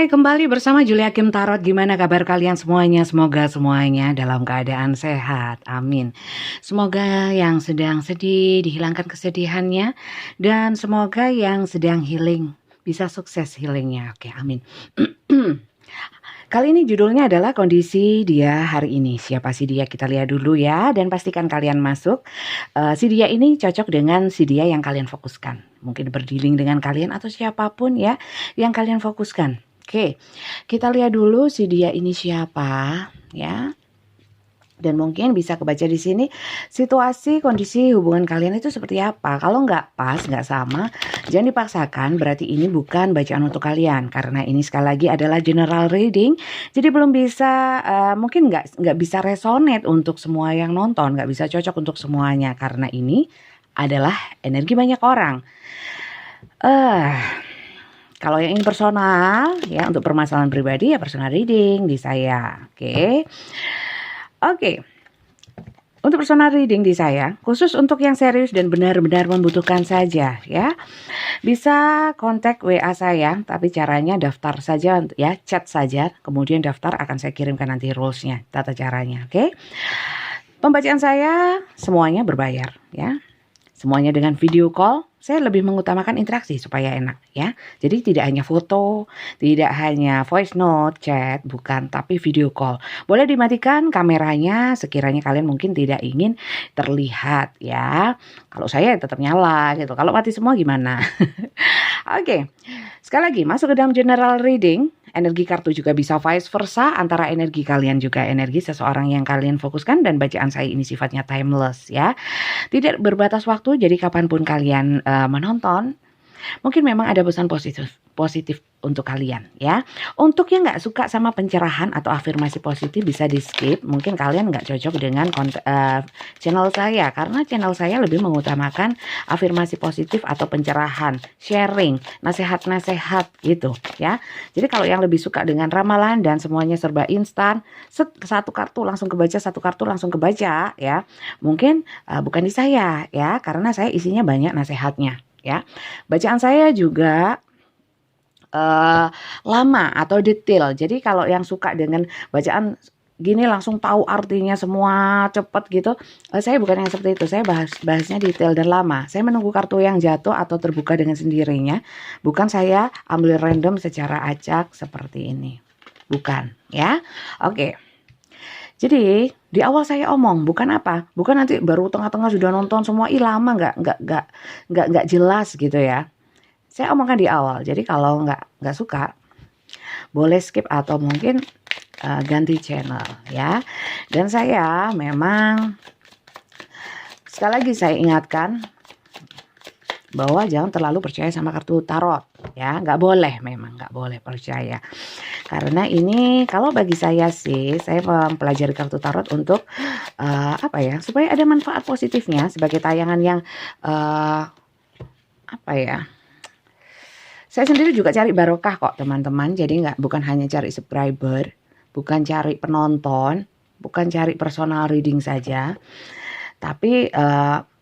Hai, kembali bersama Julia Kim Tarot. Gimana kabar kalian semuanya? Semoga semuanya dalam keadaan sehat. Amin. Semoga yang sedang sedih dihilangkan kesedihannya, dan semoga yang sedang healing bisa sukses healingnya. Oke, amin. Kali ini judulnya adalah kondisi dia hari ini. Siapa sih dia? Kita lihat dulu ya, dan pastikan kalian masuk. Si dia ini cocok dengan si dia yang kalian fokuskan. Mungkin berdealing dengan kalian atau siapapun ya yang kalian fokuskan. Oke, kita lihat dulu si dia ini siapa ya. Dan mungkin bisa kebaca di sini situasi kondisi hubungan kalian itu seperti apa. Kalau nggak pas, nggak sama, jangan dipaksakan. Berarti ini bukan bacaan untuk kalian, karena ini sekali lagi adalah general reading. Jadi belum bisa, mungkin nggak bisa resonate untuk semua yang nonton, nggak bisa cocok untuk semuanya karena ini adalah energi banyak orang. Kalau yang ingin personal ya, untuk permasalahan pribadi ya personal reading di saya. Oke. Untuk personal reading di saya, khusus untuk yang serius dan benar-benar membutuhkan saja ya. Bisa kontak WA saya, tapi caranya daftar saja ya, chat saja, kemudian daftar akan saya kirimkan nanti rules-nya, tata caranya, oke? Pembacaan saya semuanya berbayar ya. Semuanya dengan video call. Saya lebih mengutamakan interaksi supaya enak ya. Jadi tidak hanya foto, tidak hanya voice note, chat, bukan, tapi video call. Boleh dimatikan kameranya sekiranya kalian mungkin tidak ingin terlihat ya. Kalau saya tetap nyala gitu. Kalau mati semua gimana? Oke. Sekali lagi masuk ke dalam general reading. Energi kartu juga bisa vice versa, antara energi kalian juga energi seseorang yang kalian fokuskan, dan bacaan saya ini sifatnya timeless ya. Tidak berbatas waktu, jadi kapanpun kalian menonton, mungkin memang ada pesan positif untuk kalian ya. Untuk yang nggak suka sama pencerahan atau afirmasi positif bisa di skip. Mungkin kalian nggak cocok dengan channel saya, karena channel saya lebih mengutamakan afirmasi positif atau pencerahan, sharing, nasihat-nasihat gitu ya. Jadi kalau yang lebih suka dengan ramalan dan semuanya serba instan, satu kartu langsung kebaca, satu kartu langsung kebaca ya, mungkin bukan di saya ya, karena saya isinya banyak nasihatnya ya. Bacaan saya juga lama atau detail. Jadi kalau yang suka dengan bacaan gini langsung tahu artinya semua cepet gitu, saya bukan yang seperti itu. Saya bahasnya detail dan lama. Saya menunggu kartu yang jatuh atau terbuka dengan sendirinya. Bukan saya ambil random secara acak seperti ini. Bukan ya. Oke. Jadi di awal saya omong bukan apa, bukan nanti baru tengah-tengah sudah nonton semua, lama nggak jelas gitu ya. Saya omongkan di awal. Jadi kalau nggak suka, boleh skip atau mungkin ganti channel ya. Dan saya memang sekali lagi saya ingatkan bahwa jangan terlalu percaya sama kartu tarot ya. Nggak boleh, memang nggak boleh percaya. Karena ini kalau bagi saya sih, saya mempelajari kartu tarot untuk apa ya, supaya ada manfaat positifnya sebagai tayangan yang apa ya. Saya sendiri juga cari barokah kok teman-teman. Jadi bukan hanya cari subscriber, bukan cari penonton, bukan cari personal reading saja, tapi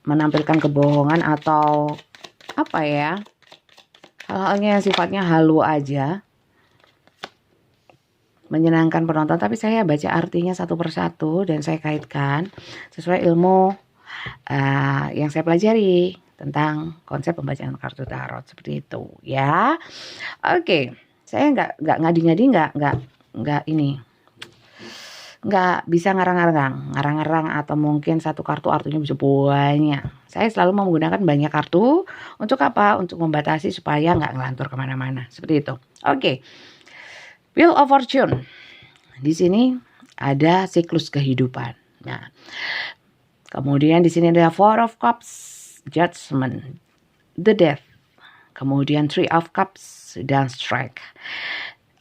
menampilkan kebohongan atau apa ya, hal-halnya yang sifatnya halu aja, menyenangkan penonton. Tapi saya baca artinya satu persatu dan saya kaitkan sesuai ilmu yang saya pelajari tentang konsep pembacaan kartu tarot seperti itu ya. Oke, saya nggak ngadi-ngadi, nggak ini, nggak bisa ngarang-ngarang atau mungkin satu kartu artinya bisa banyak. Saya selalu menggunakan banyak kartu untuk apa? Untuk membatasi supaya nggak ngelantur kemana-mana seperti itu. Oke, Wheel of Fortune. Di sini ada siklus kehidupan. Nah, kemudian di sini ada Four of Cups, Judgment, The Death, kemudian Three of Cups dan Strike.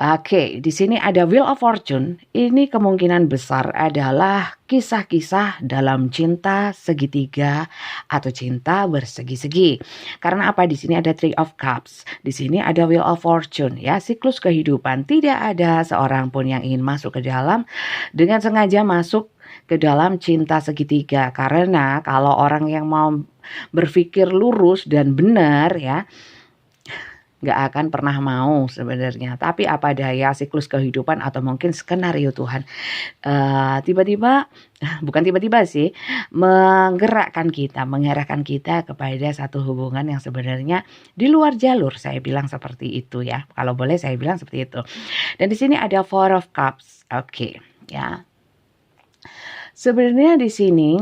Oke, di sini ada Wheel of Fortune. Ini kemungkinan besar adalah kisah-kisah dalam cinta segitiga atau cinta bersegi-segi. Karena apa? Di sini ada Three of Cups. Di sini ada Wheel of Fortune ya, siklus kehidupan. Tidak ada seorang pun yang ingin masuk ke dalam dengan sengaja masuk ke dalam cinta segitiga. Karena kalau orang yang mau berpikir lurus dan benar ya, nggak akan pernah mau sebenarnya. Tapi apa daya, siklus kehidupan atau mungkin skenario Tuhan tiba-tiba, bukan tiba-tiba sih, menggerakkan kita, mengarahkan kita kepada satu hubungan yang sebenarnya di luar jalur. Saya bilang seperti itu ya. Kalau boleh saya bilang seperti itu. Dan di sini ada Four of Cups. Oke, ya. Sebenarnya di sini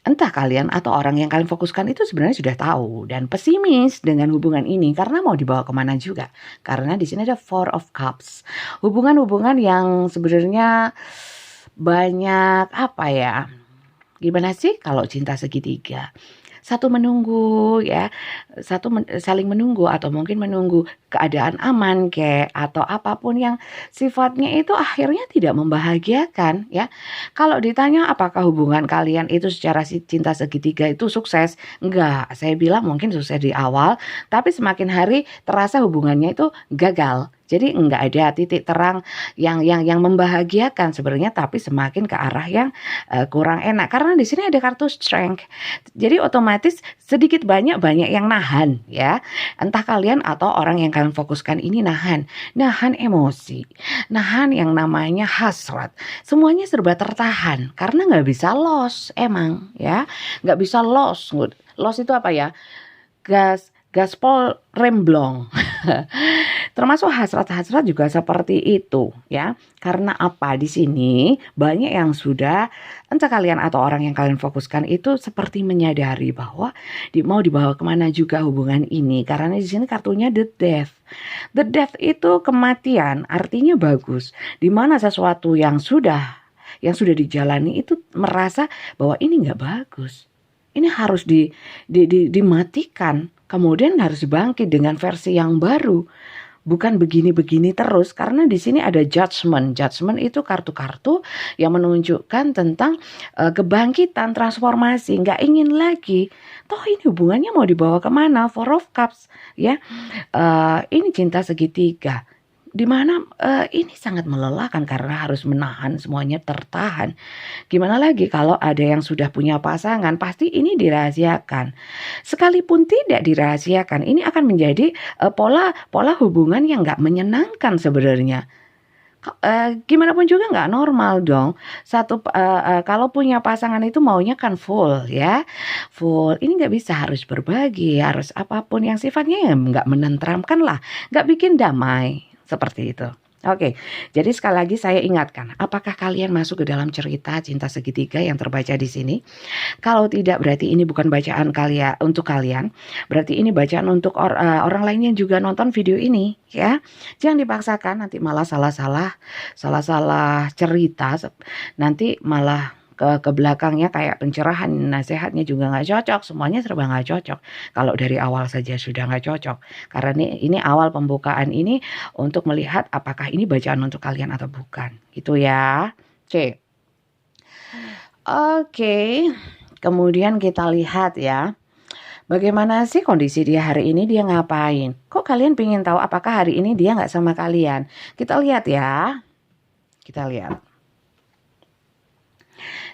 entah kalian atau orang yang kalian fokuskan itu sebenarnya sudah tahu dan pesimis dengan hubungan ini karena mau dibawa kemana juga. Karena di sini ada Four of Cups. Hubungan-hubungan yang sebenarnya banyak apa ya? Gimana sih kalau cinta segitiga? Satu menunggu ya, saling menunggu atau mungkin menunggu keadaan aman kayak atau apapun yang sifatnya itu akhirnya tidak membahagiakan ya. Kalau ditanya apakah hubungan kalian itu secara cinta segitiga itu sukses? Enggak, saya bilang mungkin sukses di awal, tapi semakin hari terasa hubungannya itu gagal. Jadi enggak ada titik terang yang membahagiakan sebenarnya, tapi semakin ke arah yang kurang enak karena di sini ada kartu strength. Jadi otomatis sedikit banyak yang nahan ya. Entah kalian atau orang yang kalian fokuskan ini nahan emosi, nahan yang namanya hasrat. Semuanya serba tertahan karena nggak bisa loss emang ya, nggak bisa loss. Loss itu apa ya? Gaspol remblong. Termasuk hasrat-hasrat juga seperti itu ya. Karena apa? Di sini banyak yang sudah entah kalian atau orang yang kalian fokuskan itu seperti menyadari bahwa mau dibawa kemana juga hubungan ini. Karena di sini kartunya the death. The death itu kematian, artinya bagus. Di mana sesuatu yang sudah dijalani itu merasa bahwa ini nggak bagus. Ini harus dimatikan. Kemudian harus bangkit dengan versi yang baru. Bukan begini-begini terus karena di sini ada judgment. Judgment itu kartu-kartu yang menunjukkan tentang kebangkitan, transformasi. Nggak ingin lagi. Toh ini hubungannya mau dibawa kemana? Four of Cups ya. Ini cinta segitiga. Dimana ini sangat melelahkan karena harus menahan semuanya tertahan. Gimana lagi kalau ada yang sudah punya pasangan, pasti ini dirahasiakan. Sekalipun tidak dirahasiakan, ini akan menjadi pola hubungan yang nggak menyenangkan sebenarnya. Gimana pun juga nggak normal dong. Kalau punya pasangan itu maunya kan full ya, full. Ini nggak bisa, harus berbagi, harus apapun yang sifatnya ya nggak menenteramkan lah, nggak bikin damai. Seperti itu. Oke, jadi sekali lagi saya ingatkan, apakah kalian masuk ke dalam cerita cinta segitiga yang terbaca di sini? Kalau tidak, berarti ini bukan bacaan kalian untuk kalian. Berarti ini bacaan untuk orang lain yang juga nonton video ini, ya. Jangan dipaksakan, nanti malah salah-salah cerita, nanti malah ke belakangnya kayak pencerahan, nasihatnya juga nggak cocok, semuanya serba nggak cocok. Kalau dari awal saja sudah nggak cocok, karena ini awal pembukaan ini untuk melihat apakah ini bacaan untuk kalian atau bukan, gitu ya. Oke. Kemudian kita lihat ya, bagaimana sih kondisi dia hari ini, dia ngapain? Kok kalian pengen tahu apakah hari ini dia nggak sama kalian? Kita lihat ya,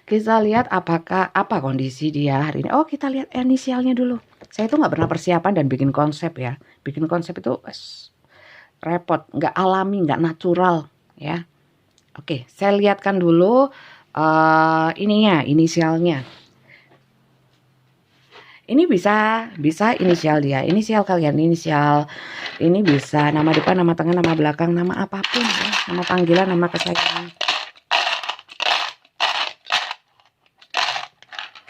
Kita lihat apa kondisi dia hari ini. Oh, kita lihat inisialnya dulu. Saya itu nggak pernah persiapan dan bikin konsep ya. Bikin konsep itu repot, nggak alami, nggak natural ya. Oke, saya lihatkan dulu inisialnya. Ini bisa inisial dia, inisial kalian, inisial ini bisa nama depan, nama tengah, nama belakang, nama apapun ya, nama panggilan, nama kesayangan.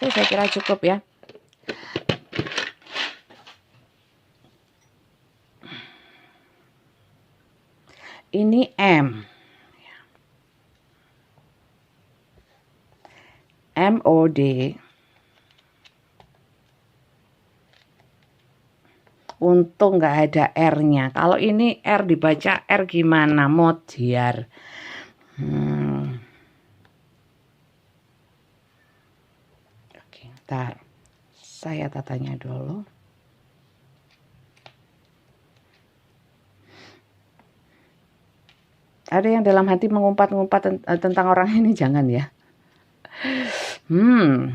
Oke, saya kira cukup ya. Ini MOD. Untung nggak ada R-nya. Kalau ini R dibaca R gimana? Modiar. Oke, ntar saya tatanya dulu. Ada yang dalam hati mengumpat-ngumpat tentang orang ini, jangan ya.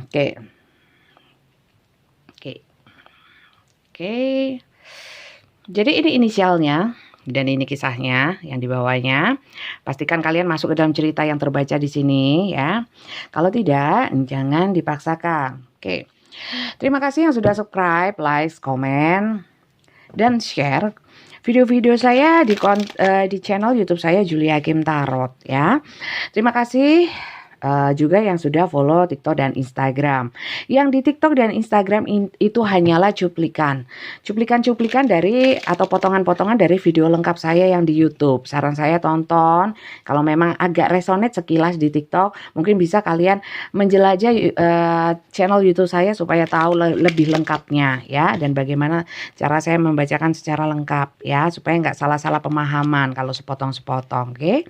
Oke. Jadi ini inisialnya dan ini kisahnya yang di bawahnya. Pastikan kalian masuk ke dalam cerita yang terbaca di sini ya. Kalau tidak, jangan dipaksakan. Oke. Terima kasih yang sudah subscribe, like, komen, dan share video-video saya di channel YouTube saya Julia Kim Tarot ya. Terima kasih juga yang sudah follow TikTok dan Instagram. Yang di TikTok dan Instagram itu hanyalah cuplikan dari atau potongan-potongan dari video lengkap saya yang di YouTube. Saran saya tonton. Kalau memang agak resonate sekilas di TikTok, mungkin bisa kalian menjelajah channel YouTube saya supaya tahu lebih lengkapnya ya, dan bagaimana cara saya membacakan secara lengkap ya, supaya nggak salah-salah pemahaman kalau sepotong-sepotong. Oke.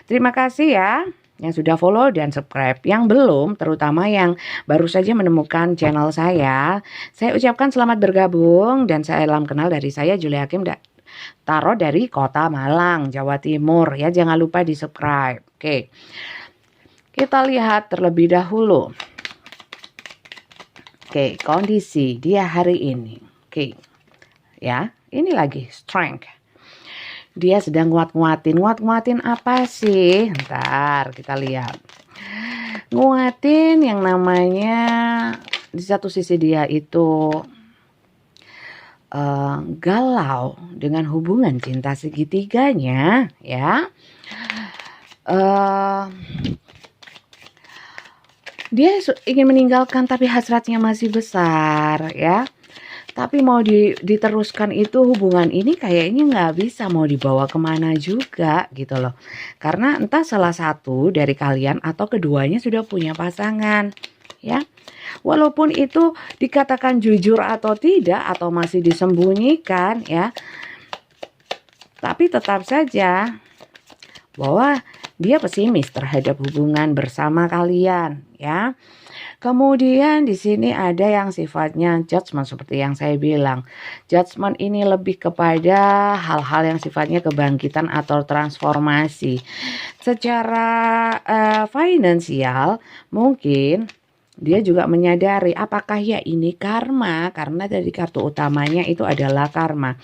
Terima kasih ya yang sudah follow dan subscribe. Yang belum, terutama yang baru saja menemukan channel saya ucapkan selamat bergabung dan salam kenal dari saya Julia Kim Tarot dari Kota Malang, Jawa Timur ya. Jangan lupa di subscribe. Oke, kita lihat terlebih dahulu. Oke, kondisi dia hari ini. Oke, ya, ini lagi strength. Dia sedang nguatin apa sih? Ntar kita lihat. Nguatin yang namanya, di satu sisi dia itu galau dengan hubungan cinta segitiganya ya. Dia ingin meninggalkan tapi hasratnya masih besar ya. Tapi mau diteruskan itu hubungan ini kayaknya nggak bisa mau dibawa kemana juga gitu loh. Karena entah salah satu dari kalian atau keduanya sudah punya pasangan ya. Walaupun itu dikatakan jujur atau tidak atau masih disembunyikan ya. Tapi tetap saja bahwa dia pesimis terhadap hubungan bersama kalian ya. Kemudian di sini ada yang sifatnya judgment seperti yang saya bilang. Judgment ini lebih kepada hal-hal yang sifatnya kebangkitan atau transformasi. Secara finansial mungkin dia juga menyadari apakah ya ini karma, karena dari kartu utamanya itu adalah karma.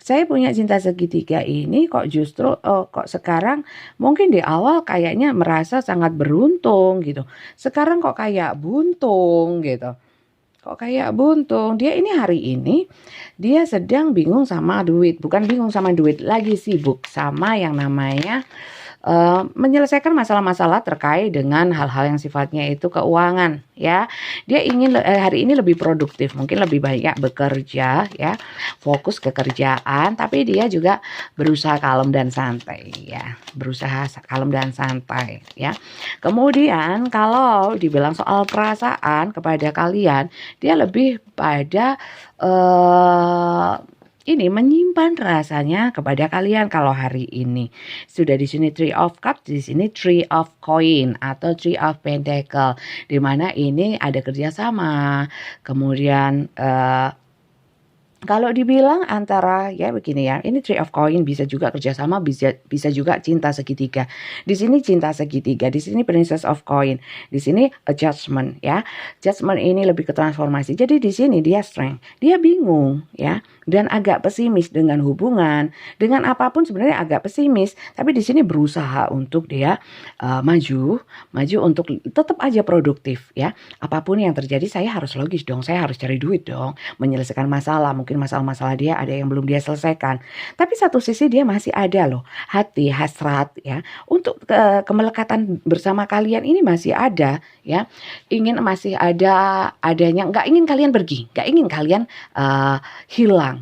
Saya punya cinta segitiga ini kok justru kok sekarang mungkin di awal kayaknya merasa sangat beruntung gitu. Sekarang kok kayak buntung gitu. Kok kayak buntung. Dia ini hari ini dia sedang bingung sama duit, bukan bingung sama duit, lagi sibuk sama yang namanya menyelesaikan masalah-masalah terkait dengan hal-hal yang sifatnya itu keuangan ya. Dia ingin hari ini lebih produktif, mungkin lebih banyak bekerja ya, fokus ke kerjaan, tapi dia juga berusaha kalem dan santai ya, berusaha kalem dan santai ya. Kemudian kalau dibilang soal perasaan kepada kalian, dia lebih pada ini menyimpan rasanya kepada kalian kalau hari ini. Sudah di sini Three of Cups, di sini Three of Coin atau Three of Pentacle, di mana ini ada kerjasama. Kemudian kalau dibilang antara ya begini ya, ini Three of Coin bisa juga kerjasama, bisa juga cinta segitiga. Di sini cinta segitiga, di sini Princess of Coin, di sini adjustment ya. Adjustment ini lebih ke transformasi. Jadi di sini dia strength, dia bingung ya, dan agak pesimis dengan hubungan, dengan apapun sebenarnya agak pesimis. Tapi di sini berusaha untuk dia maju untuk tetap aja produktif ya. Apapun yang terjadi saya harus logis dong, saya harus cari duit dong, menyelesaikan masalah. Mungkin masalah-masalah dia ada yang belum dia selesaikan. Tapi satu sisi dia masih ada loh hati, hasrat ya. Untuk kemelekatan bersama kalian ini masih ada ya. Masih adanya, nggak ingin kalian pergi, nggak ingin kalian hilang.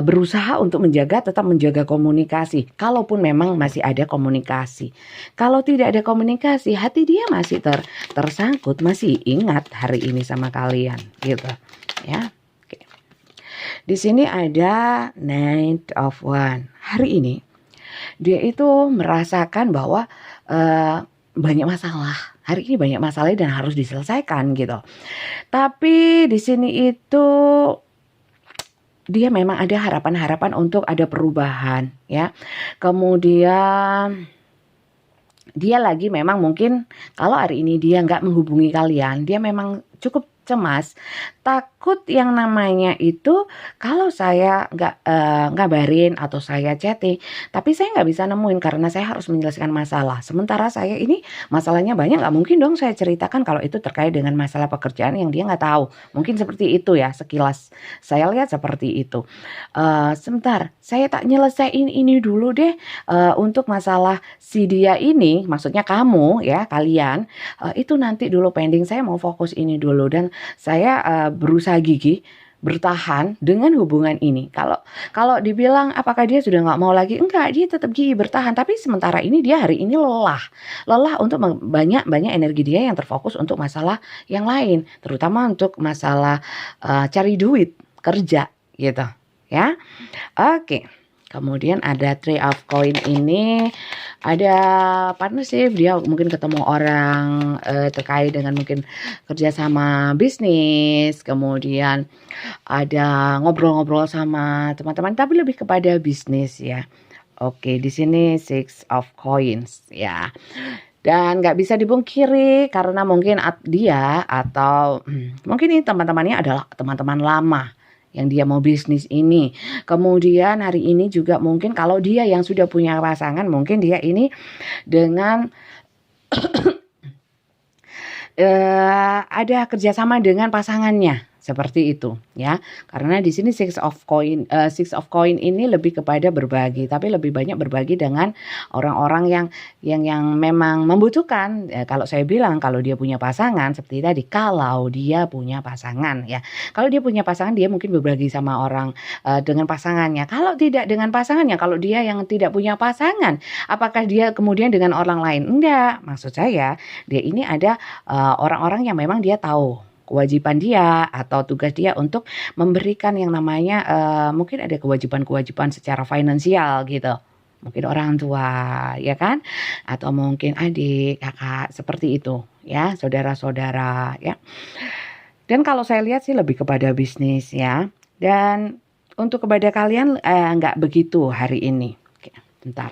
Berusaha untuk tetap menjaga komunikasi. Kalaupun memang masih ada komunikasi. Kalau tidak ada komunikasi, hati dia masih tersangkut, masih ingat hari ini sama kalian gitu ya. Di sini ada Knight of Wands. Hari ini dia itu merasakan bahwa banyak masalah. Hari ini banyak masalah dan harus diselesaikan gitu. Tapi di sini itu dia memang ada harapan-harapan untuk ada perubahan ya. Kemudian dia lagi memang mungkin kalau hari ini dia nggak menghubungi kalian, dia memang cukup cemas, takut takut yang namanya itu kalau saya nggak ngabarin atau saya chatting, tapi saya nggak bisa nemuin karena saya harus menyelesaikan masalah. Sementara saya ini masalahnya banyak, nggak mungkin dong saya ceritakan kalau itu terkait dengan masalah pekerjaan yang dia nggak tahu. Mungkin seperti itu ya, sekilas saya lihat seperti itu. Sebentar, saya tak nyelesain ini dulu deh, untuk masalah si dia ini, maksudnya kamu ya, kalian, itu nanti dulu pending, saya mau fokus ini dulu. Dan saya berusaha gigih bertahan dengan hubungan ini. Kalau dibilang apakah dia sudah nggak mau lagi, enggak, dia tetap gigih bertahan. Tapi sementara ini dia hari ini lelah untuk banyak energi dia yang terfokus untuk masalah yang lain, terutama untuk masalah cari duit kerja gitu ya. Oke. Kemudian ada Three of Coin ini, ada partnership, dia mungkin ketemu orang terkait dengan mungkin kerjasama bisnis, kemudian ada ngobrol-ngobrol sama teman-teman, tapi lebih kepada bisnis ya. Oke, di sini Six of Coins ya. Dan nggak bisa dipungkiri karena mungkin dia atau mungkin ini teman-temannya adalah teman-teman lama yang dia mau bisnis ini. Kemudian hari ini juga mungkin kalau dia yang sudah punya pasangan, mungkin dia ini dengan ada kerjasama dengan pasangannya. Seperti itu ya. Karena di sini Six of Coin ini lebih kepada berbagi, tapi lebih banyak berbagi dengan orang-orang yang memang membutuhkan. Kalau saya bilang kalau dia punya pasangan seperti tadi, kalau dia punya pasangan ya. Kalau dia punya pasangan dia mungkin berbagi sama orang dengan pasangannya. Kalau tidak dengan pasangannya, kalau dia yang tidak punya pasangan, apakah dia kemudian dengan orang lain? Enggak. Maksud saya, dia ini ada orang-orang yang memang dia tahu kewajiban dia atau tugas dia untuk memberikan yang namanya mungkin ada kewajiban-kewajiban secara finansial gitu. Mungkin orang tua ya kan, atau mungkin adik, kakak, seperti itu ya, saudara-saudara ya. Dan kalau saya lihat sih lebih kepada bisnis ya. Dan untuk kepada kalian nggak begitu hari ini. Oke, bentar.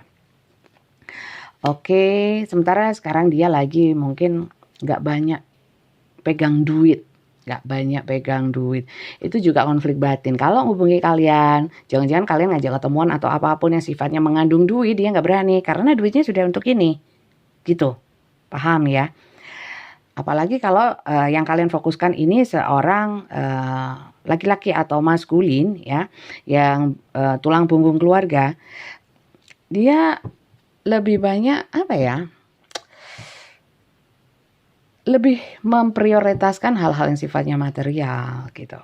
Oke, sementara sekarang dia lagi mungkin nggak banyak pegang duit, nggak banyak pegang duit. Itu juga konflik batin. Kalau hubungi kalian, jangan-jangan kalian ngajak ketemuan atau apapun yang sifatnya mengandung duit, dia nggak berani karena duitnya sudah untuk ini, gitu. Paham ya? Apalagi kalau yang kalian fokuskan ini seorang laki-laki atau maskulin ya, yang tulang punggung keluarga, dia lebih banyak apa ya? Lebih memprioritaskan hal-hal yang sifatnya material gitu.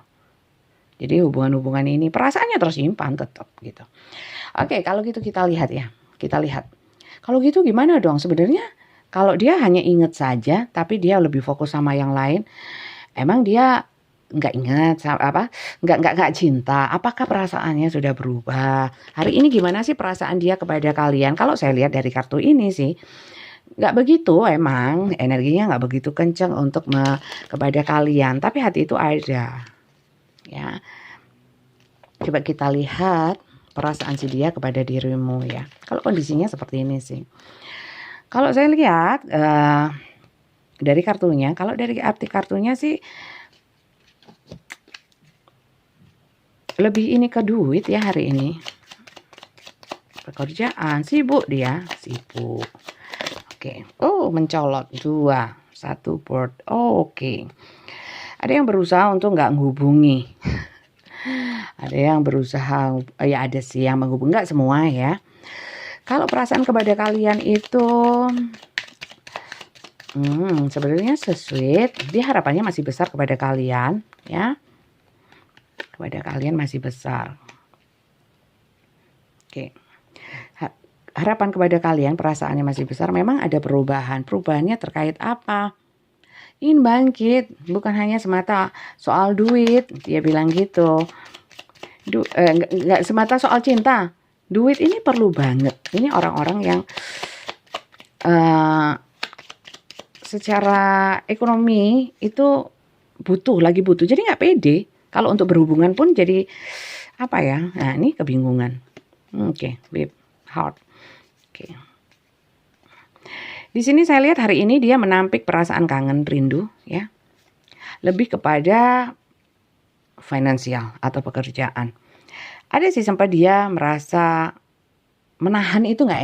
Jadi hubungan-hubungan ini perasaannya tersimpan tetap gitu. Oke, kalau gitu kita lihat ya. Kita lihat. Kalau gitu gimana dong sebenarnya? Kalau dia hanya ingat saja tapi dia lebih fokus sama yang lain, emang dia nggak ingat apa? Nggak cinta. Apakah perasaannya sudah berubah? Hari ini gimana sih perasaan dia kepada kalian? Kalau saya lihat dari kartu ini sih nggak begitu, emang energinya nggak begitu kenceng untuk kepada kalian, tapi hati itu ada ya. Coba kita lihat perasaan si dia kepada dirimu ya. Kalau kondisinya seperti ini sih, kalau saya lihat dari kartunya, kalau dari arti kartunya sih lebih ini ke duit ya hari ini. Pekerjaan, sibuk dia, sibuk. Oke. Oh, mencolot 2, 1 board. Oh, oke. Ada yang berusaha untuk nggak menghubungi. Ada yang berusaha, ya ada sih yang menghubungi, nggak semua ya. Kalau perasaan kepada kalian itu sebenarnya sesuai, dia harapannya masih besar kepada kalian ya. Kepada kalian masih besar. Oke. Harapan kepada kalian, perasaannya masih besar. Memang ada perubahan. Perubahannya terkait apa? Ingin bangkit, bukan hanya semata soal duit. Dia bilang gitu. Nggak semata soal cinta. Duit ini perlu banget. Ini orang-orang yang secara ekonomi itu lagi butuh. Jadi nggak pede. Kalau untuk berhubungan pun jadi apa ya? Nah, ini kebingungan. Oke, babe, heart. Oke. Di sini saya lihat hari ini dia menampik perasaan kangen, rindu ya. Lebih kepada finansial atau pekerjaan. Ada sih sempat dia merasa menahan itu nggak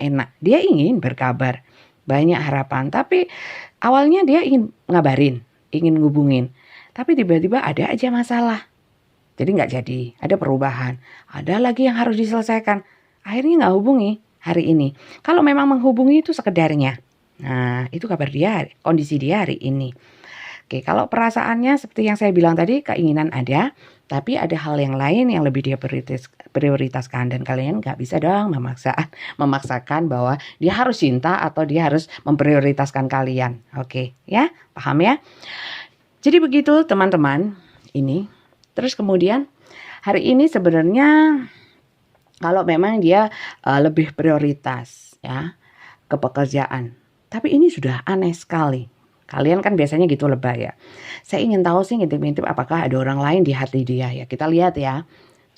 enak. Dia ingin berkabar, banyak harapan, tapi awalnya dia ingin ngabarin, ingin ngubungin, tapi tiba-tiba ada aja masalah. Jadi nggak jadi, ada perubahan, ada lagi yang harus diselesaikan. Akhirnya nggak hubungi hari ini. Kalau memang menghubungi itu sekedarnya. Nah, itu kabar dia, kondisi dia hari ini. Oke, kalau perasaannya seperti yang saya bilang tadi, keinginan ada, tapi ada hal yang lain yang lebih dia prioritaskan, dan kalian nggak bisa dong memaksakan bahwa dia harus cinta atau dia harus memprioritaskan kalian. Oke, ya, paham ya? Jadi begitu teman-teman ini. Terus kemudian hari ini sebenarnya kalau memang dia lebih prioritas ya ke pekerjaan, tapi ini sudah aneh sekali. Kalian kan biasanya gitu lebay ya. Saya ingin tahu sih ngintip-ngintip apakah ada orang lain di hati dia ya. Kita lihat ya.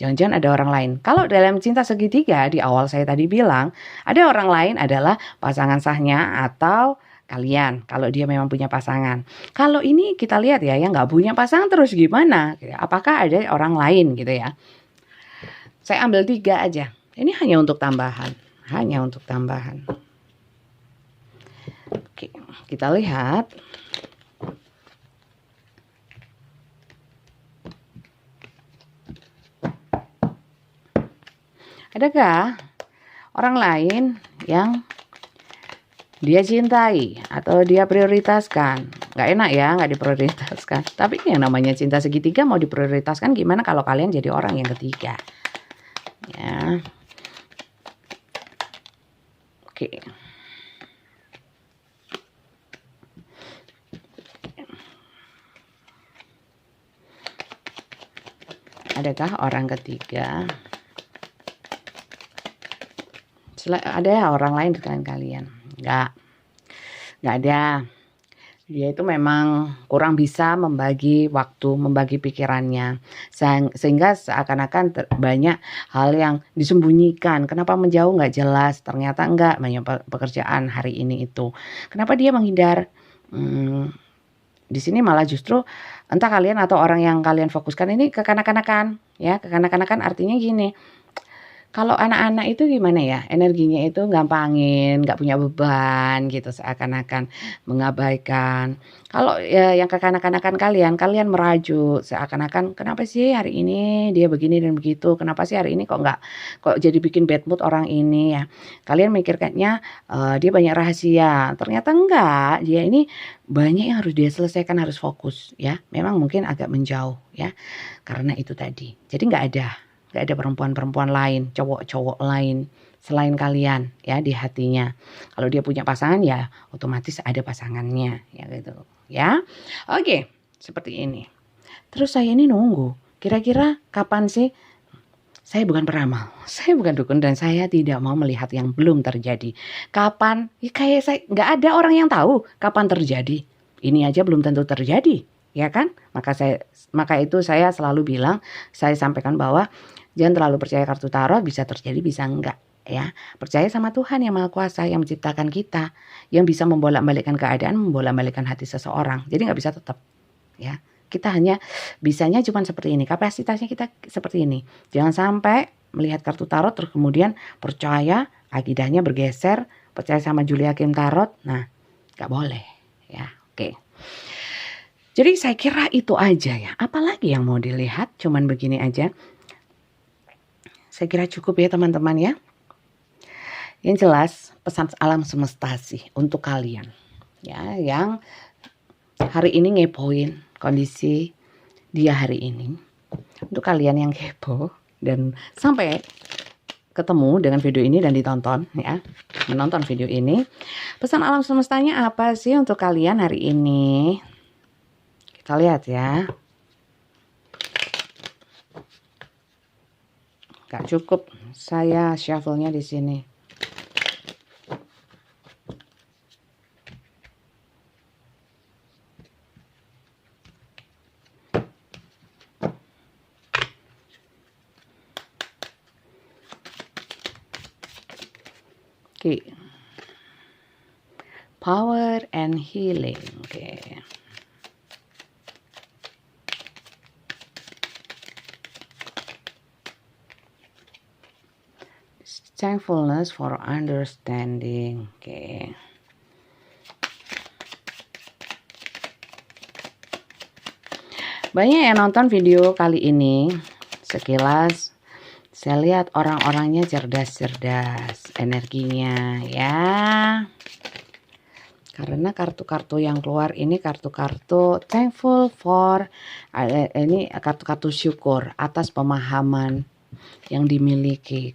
Jangan-jangan ada orang lain. Kalau dalam cinta segitiga di awal saya tadi bilang, ada orang lain adalah pasangan sahnya atau kalian. Kalau dia memang punya pasangan. Kalau ini kita lihat ya, yang nggak punya pasangan terus gimana? Apakah ada orang lain gitu ya? Saya ambil 3 aja. Ini hanya untuk tambahan. Hanya untuk tambahan. Oke, kita lihat. Adakah orang lain yang dia cintai atau dia prioritaskan? Gak enak ya, gak diprioritaskan. Tapi yang namanya cinta segitiga mau diprioritaskan gimana kalau kalian jadi orang yang ketiga? Ya. Oke. Adakah orang ketiga? Ada orang lain di kalian? Nggak ada. Dia itu memang kurang bisa membagi waktu, membagi pikirannya, sehingga seakan-akan banyak hal yang disembunyikan. Kenapa menjauh nggak jelas? Ternyata enggak, banyak pekerjaan hari ini itu. Kenapa dia menghindar? Di sini malah justru entah kalian atau orang yang kalian fokuskan ini kekanak-kanakan, ya. Kekanak-kanakan artinya gini. Kalau anak-anak itu gimana ya, energinya itu gampangin, nggak punya beban gitu, seakan-akan mengabaikan. Kalau ya yang kekanak-kanakan kalian merajuk, seakan-akan kenapa sih hari ini dia begini dan begitu, kenapa sih hari ini kok jadi bikin bad mood orang ini ya. Kalian mikirkannya dia banyak rahasia, ternyata enggak, dia ini banyak yang harus dia selesaikan, harus fokus ya. Memang mungkin agak menjauh ya, karena itu tadi. Jadi nggak ada perempuan-perempuan lain, cowok-cowok lain selain kalian ya di hatinya. Kalau dia punya pasangan ya otomatis ada pasangannya ya gitu ya. Oke, seperti ini. Terus saya ini nunggu, kira-kira kapan sih? Saya bukan peramal, saya bukan dukun, dan saya tidak mau melihat yang belum terjadi. Kapan? Ya kayak saya nggak ada orang yang tahu kapan terjadi. Ini aja belum tentu terjadi, ya kan? Maka itu saya selalu bilang, saya sampaikan bahwa jangan terlalu percaya kartu tarot, bisa terjadi bisa enggak ya. Percaya sama Tuhan yang Maha Kuasa yang menciptakan kita, yang bisa membolak-balikkan keadaan, membolak-balikkan hati seseorang. Jadi nggak bisa tetap ya. Kita hanya bisanya cuma seperti ini, kapasitasnya kita seperti ini. Jangan sampai melihat kartu tarot terus kemudian percaya, akidahnya bergeser, percaya sama Julia Kim Tarot. Nah, nggak boleh ya. Oke. Jadi saya kira itu aja ya. Apalagi yang mau dilihat, cuman begini aja. Saya kira cukup ya teman-teman ya. Yang jelas pesan alam semesta sih untuk kalian ya yang hari ini ngepoin kondisi dia hari ini. Untuk kalian yang kepo dan sampai ketemu dengan video ini dan ditonton ya, menonton video ini, pesan alam semestanya apa sih untuk kalian hari ini? Kita lihat ya. Gak cukup saya shuffle-nya di sini. Oke. Power and healing. Oke. Thankfulness for understanding. Oke. Banyak yang nonton video kali ini. Sekilas saya lihat orang-orangnya cerdas-cerdas energinya ya. Karena kartu-kartu yang keluar ini kartu-kartu thankful for, ini kartu-kartu syukur atas pemahaman yang dimiliki.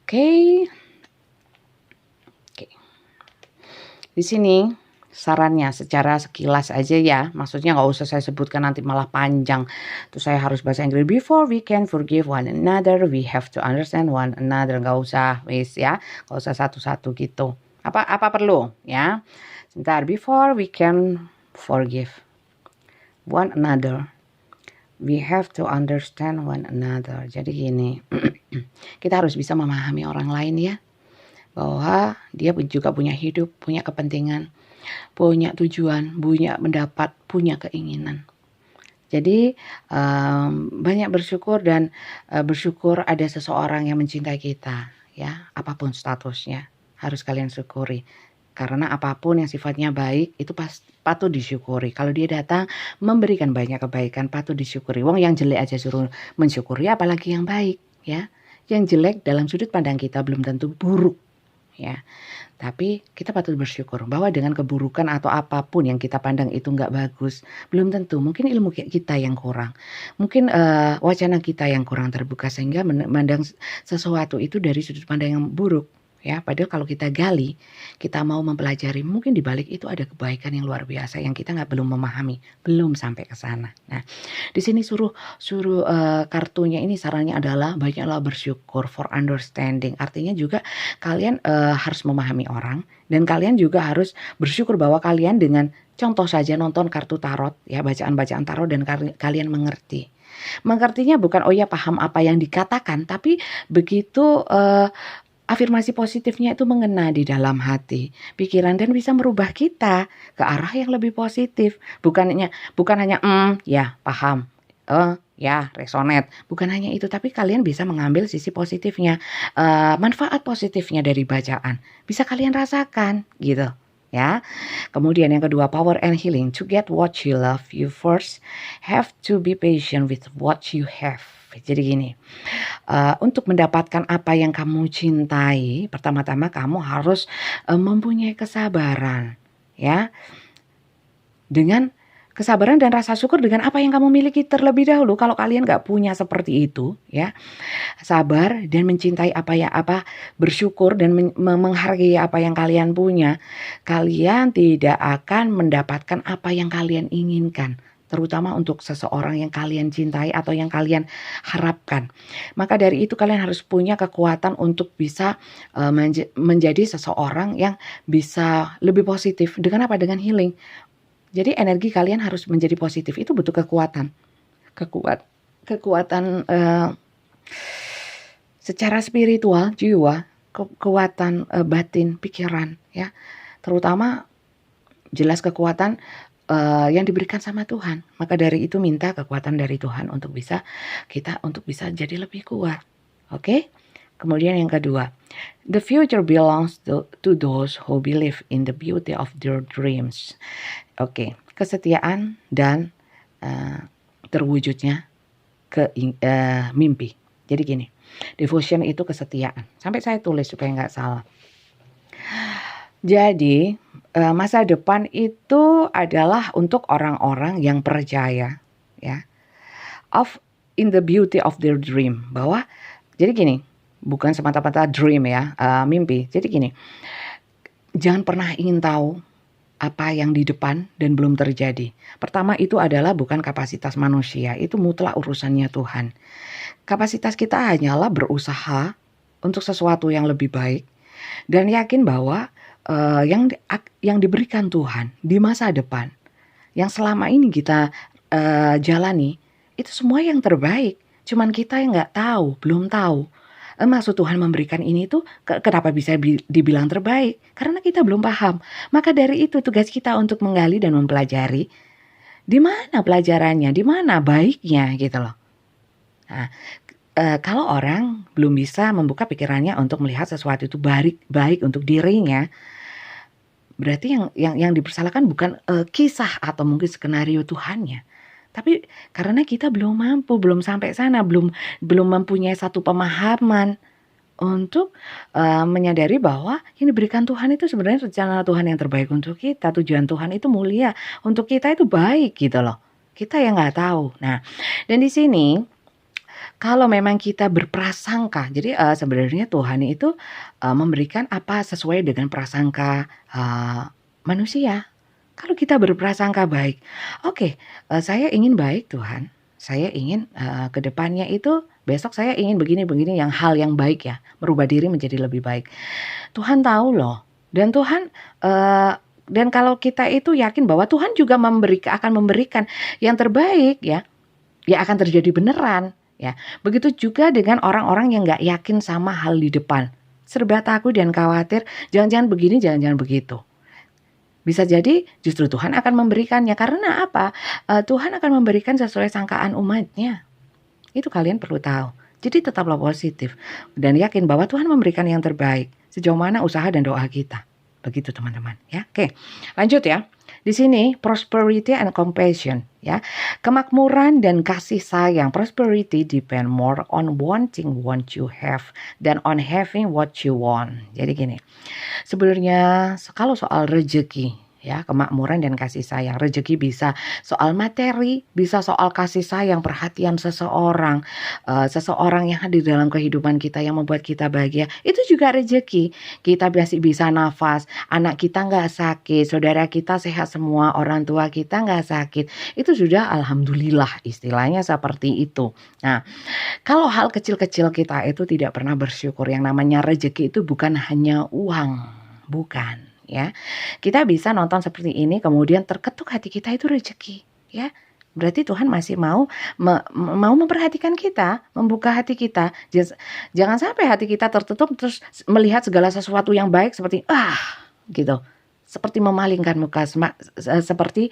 Oke. Di sini sarannya secara sekilas aja ya, maksudnya nggak usah saya sebutkan nanti malah panjang. Terus saya harus bahasa Inggris. Before we can forgive one another, we have to understand one another. Nggak usah wis ya, nggak usah satu-satu gitu. Apa perlu ya? Sebentar. Before we can forgive one another, we have to understand one another. Jadi gini, kita harus bisa memahami orang lain ya, bahwa dia juga punya hidup, punya kepentingan, punya tujuan, punya pendapat, punya keinginan. Jadi banyak bersyukur dan bersyukur ada seseorang yang mencintai kita ya, apapun statusnya harus kalian syukuri. Karena apapun yang sifatnya baik itu patut disyukuri. Kalau dia datang memberikan banyak kebaikan patut disyukuri. Wong yang jelek aja suruh mensyukuri, apalagi yang baik ya. Yang jelek dalam sudut pandang kita belum tentu buruk ya. Tapi kita patut bersyukur bahwa dengan keburukan atau apapun yang kita pandang itu nggak bagus, belum tentu. Mungkin ilmu kita yang kurang, mungkin wacana kita yang kurang terbuka sehingga memandang sesuatu itu dari sudut pandang yang buruk. Ya, padahal kalau kita gali, kita mau mempelajari, mungkin di balik itu ada kebaikan yang luar biasa yang kita belum memahami, belum sampai ke sana. Nah, di sini suruh kartunya ini sarannya adalah banyaklah bersyukur for understanding. Artinya juga kalian harus memahami orang dan kalian juga harus bersyukur bahwa kalian dengan contoh saja nonton kartu tarot ya, bacaan-bacaan tarot dan kalian mengerti. Mengertinya bukan oh ya paham apa yang dikatakan, tapi begitu afirmasi positifnya itu mengena di dalam hati, pikiran dan bisa merubah kita ke arah yang lebih positif. Bukan hanya ya paham, ya resonate. Bukan hanya itu, tapi kalian bisa mengambil sisi positifnya, manfaat positifnya dari bacaan. Bisa kalian rasakan gitu. Ya. Kemudian yang kedua, power and healing. To get what you love, you first have to be patient with what you have. Jadi gini, untuk mendapatkan apa yang kamu cintai, pertama-tama kamu harus mempunyai kesabaran, ya. Dengan kesabaran dan rasa syukur dengan apa yang kamu miliki terlebih dahulu. Kalau kalian nggak punya seperti itu, ya, sabar dan mencintai bersyukur dan menghargai apa yang kalian punya, kalian tidak akan mendapatkan apa yang kalian inginkan. Terutama untuk seseorang yang kalian cintai atau yang kalian harapkan. Maka dari itu kalian harus punya kekuatan untuk bisa menjadi seseorang yang bisa lebih positif. Dengan apa? Dengan healing. Jadi energi kalian harus menjadi positif. Itu butuh kekuatan. Kekuatan secara spiritual, jiwa, kekuatan batin, pikiran, ya. Terutama jelas kekuatan yang diberikan sama Tuhan. Maka dari itu minta kekuatan dari Tuhan untuk bisa jadi lebih kuat. Oke? Kemudian yang kedua, the future belongs to those who believe in the beauty of their dreams. Oke, kesetiaan dan terwujudnya mimpi. Jadi gini, devotion itu kesetiaan. Sampai saya tulis supaya nggak salah. Jadi masa depan itu adalah untuk orang-orang yang percaya, ya, in the beauty of their dream. Bahwa jadi gini, bukan semata-mata dream ya, mimpi. Jadi gini, jangan pernah ingin tahu apa yang di depan dan belum terjadi. Pertama itu adalah bukan kapasitas manusia, itu mutlak urusannya Tuhan. Kapasitas kita hanyalah berusaha untuk sesuatu yang lebih baik dan yakin bahwa yang diberikan Tuhan di masa depan, yang selama ini kita jalani, itu semua yang terbaik. Cuman kita yang nggak tahu, belum tahu. Maksud Tuhan memberikan ini tuh kenapa bisa dibilang terbaik? Karena kita belum paham. Maka dari itu tugas kita untuk menggali dan mempelajari di mana pelajarannya, di mana baiknya gitu loh. Nah, Kalau orang belum bisa membuka pikirannya untuk melihat sesuatu itu baik untuk dirinya, berarti yang dipersalahkan bukan kisah atau mungkin skenario Tuhannya, tapi karena kita belum mampu, belum sampai sana, belum mempunyai satu pemahaman untuk menyadari bahwa yang diberikan Tuhan itu sebenarnya rencana Tuhan yang terbaik untuk kita, tujuan Tuhan itu mulia, untuk kita itu baik gitu loh. Kita yang nggak tahu. Nah, dan di sini kalau memang kita berprasangka, jadi sebenarnya Tuhan itu memberikan apa sesuai dengan prasangka manusia. Kalau kita berprasangka baik, oke, saya ingin baik Tuhan, saya ingin ke depannya itu besok saya ingin begini-begini yang hal yang baik ya, merubah diri menjadi lebih baik. Tuhan tahu loh, dan Tuhan dan kalau kita itu yakin bahwa Tuhan juga akan memberikan yang terbaik ya akan terjadi beneran. Ya, begitu juga dengan orang-orang yang nggak yakin sama hal di depan, serba takut dan khawatir, jangan-jangan begini, jangan-jangan begitu. Bisa jadi justru Tuhan akan memberikannya, karena apa? Tuhan akan memberikan sesuai sangkaan umatnya. Itu kalian perlu tahu. Jadi tetaplah positif dan yakin bahwa Tuhan memberikan yang terbaik sejauh mana usaha dan doa kita. Begitu teman-teman ya. Oke, lanjut ya. Di sini prosperity and compassion ya. Kemakmuran dan kasih sayang. Prosperity depend more on wanting what you have than on having what you want. Jadi gini. Sebenarnya kalau soal rezeki ya, kemakmuran dan kasih sayang, rezeki bisa soal materi, bisa soal kasih sayang, perhatian seseorang, seseorang yang hadir dalam kehidupan kita yang membuat kita bahagia, itu juga rezeki. Kita masih bisa nafas, anak kita nggak sakit, saudara kita sehat semua, orang tua kita nggak sakit, itu sudah alhamdulillah, istilahnya seperti itu. Nah, kalau hal kecil-kecil kita itu tidak pernah bersyukur, yang namanya rezeki itu bukan hanya uang, bukan. Ya, kita bisa nonton seperti ini kemudian terketuk hati kita, itu rezeki ya, berarti Tuhan masih mau memperhatikan kita, membuka hati kita. Jangan sampai hati kita tertutup terus melihat segala sesuatu yang baik seperti gitu, seperti memalingkan muka, seperti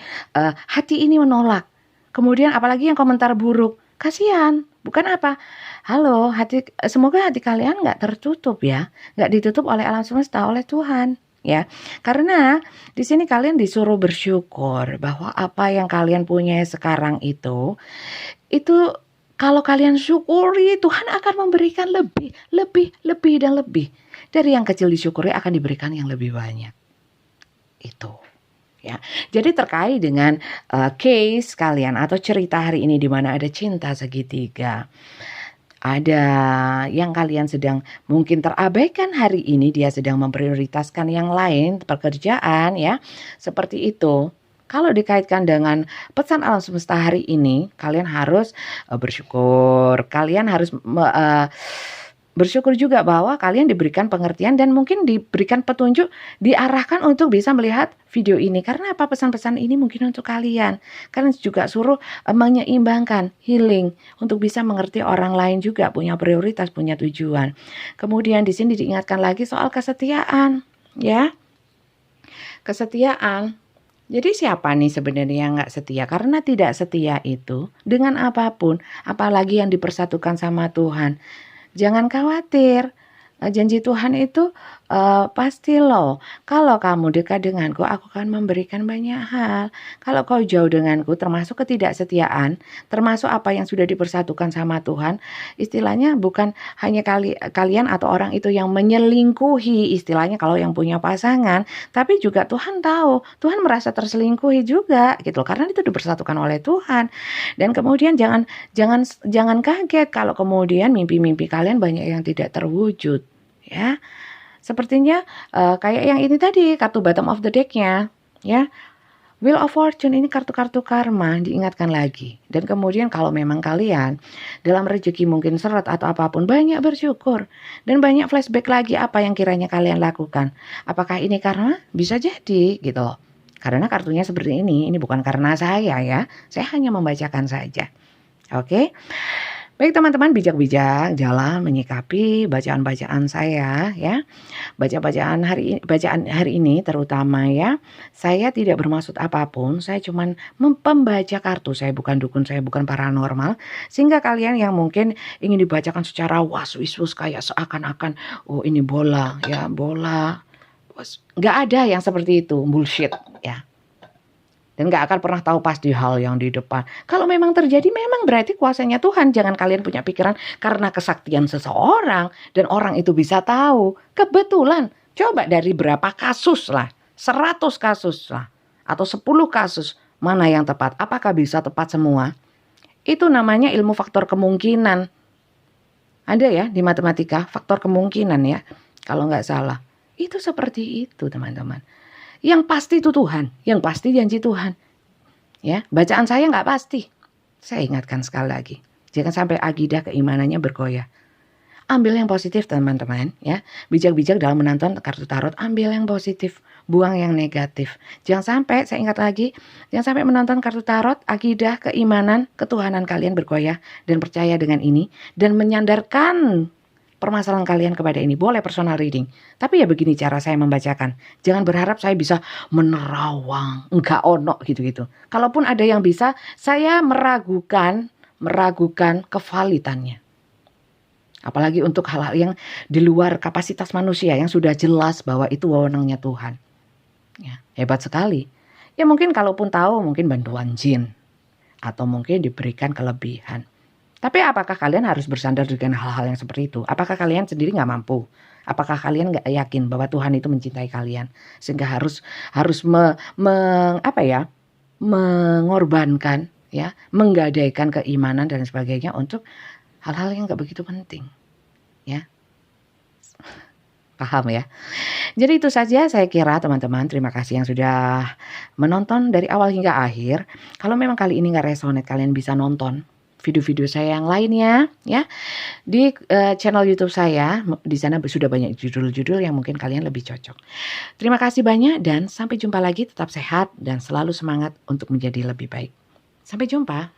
hati ini menolak. Kemudian apalagi yang komentar buruk, kasihan, bukan apa. Halo, semoga hati kalian nggak tertutup ya, nggak ditutup oleh alam semesta, oleh Tuhan. Ya, karena di sini kalian disuruh bersyukur bahwa apa yang kalian punya sekarang itu kalau kalian syukuri, Tuhan akan memberikan lebih dan lebih dari yang kecil disyukuri, akan diberikan yang lebih banyak. Itu ya. Jadi terkait dengan case kalian atau cerita hari ini di mana ada cinta segitiga, ada yang kalian sedang mungkin terabaikan hari ini, dia sedang memprioritaskan yang lain, pekerjaan ya, seperti itu. Kalau dikaitkan dengan pesan alam semesta hari ini, kalian harus bersyukur, kalian harus bersyukur juga bahwa kalian diberikan pengertian dan mungkin diberikan petunjuk, diarahkan untuk bisa melihat video ini. Karena apa? Pesan-pesan ini mungkin untuk kalian. Kalian juga suruh menyeimbangkan, healing, untuk bisa mengerti orang lain juga, punya prioritas, punya tujuan. Kemudian di sini diingatkan lagi soal kesetiaan, ya. Kesetiaan. Jadi siapa nih sebenarnya yang nggak setia? Karena tidak setia itu dengan apapun, apalagi yang dipersatukan sama Tuhan. Jangan khawatir, janji Tuhan itu pasti loh. Kalau kamu dekat denganku, aku akan memberikan banyak hal. Kalau kau jauh denganku, termasuk ketidaksetiaan, termasuk apa yang sudah dipersatukan sama Tuhan, istilahnya bukan hanya kalian atau orang itu yang menyelingkuhi, istilahnya kalau yang punya pasangan, tapi juga Tuhan tahu, Tuhan merasa terselingkuhi juga gitu, karena itu dipersatukan oleh Tuhan. Dan kemudian jangan kaget kalau kemudian mimpi-mimpi kalian banyak yang tidak terwujud ya. Sepertinya kayak yang ini tadi, kartu bottom of the deck-nya ya. Wheel of Fortune ini kartu-kartu karma, diingatkan lagi. Dan kemudian kalau memang kalian dalam rezeki mungkin seret atau apapun, banyak bersyukur. Dan banyak flashback lagi apa yang kiranya kalian lakukan. Apakah ini karma? Bisa jadi gitu loh. Karena kartunya seperti ini bukan karena saya ya. Saya hanya membacakan saja. Oke. Baik teman-teman, bijak-bijak dalam menyikapi bacaan-bacaan saya ya. Bacaan hari ini terutama ya. Saya tidak bermaksud apapun, saya cuman pembaca kartu. Saya bukan dukun, saya bukan paranormal. Sehingga kalian yang mungkin ingin dibacakan secara was-wiswus kayak seakan-akan oh ini bola ya, bola. Nggak ada yang seperti itu, bullshit ya. Dan gak akan pernah tahu pasti hal yang di depan. Kalau memang terjadi, memang berarti kuasanya Tuhan. Jangan kalian punya pikiran karena kesaktian seseorang dan orang itu bisa tahu. Kebetulan, coba dari berapa kasus lah, 100 kasus lah, atau 10 kasus, mana yang tepat? Apakah bisa tepat semua? Itu namanya ilmu faktor kemungkinan. Ada ya di matematika, faktor kemungkinan ya, kalau nggak salah. Itu seperti itu teman-teman. Yang pasti itu Tuhan, yang pasti janji Tuhan. Ya, bacaan saya nggak pasti. Saya ingatkan sekali lagi, jangan sampai akidah keimanannya bergoyah. Ambil yang positif teman-teman ya. Bijak-bijak dalam menonton kartu tarot, ambil yang positif, buang yang negatif. Jangan sampai, saya ingat lagi, jangan sampai menonton kartu tarot, akidah, keimanan, ketuhanan kalian bergoyah dan percaya dengan ini dan menyandarkan permasalahan kalian kepada ini. Boleh personal reading, tapi ya begini cara saya membacakan. Jangan berharap saya bisa menerawang, enggak ono gitu-gitu. Kalaupun ada yang bisa, saya meragukan kevalitannya. Apalagi untuk hal-hal yang di luar kapasitas manusia yang sudah jelas bahwa itu wewenangnya Tuhan. Ya, hebat sekali. Ya mungkin kalaupun tahu mungkin bantuan jin atau mungkin diberikan kelebihan. Tapi apakah kalian harus bersandar dengan hal-hal yang seperti itu? Apakah kalian sendiri nggak mampu? Apakah kalian nggak yakin bahwa Tuhan itu mencintai kalian sehingga harus mengorbankan ya, menggadaikan keimanan dan sebagainya untuk hal-hal yang nggak begitu penting, ya? Paham ya? Jadi itu saja saya kira teman-teman. Terima kasih yang sudah menonton dari awal hingga akhir. Kalau memang kali ini nggak resonate, kalian bisa nonton video-video saya yang lainnya ya di channel YouTube saya. Di sana sudah banyak judul-judul yang mungkin kalian lebih cocok. Terima kasih banyak dan sampai jumpa lagi. Tetap sehat dan selalu semangat untuk menjadi lebih baik. Sampai jumpa.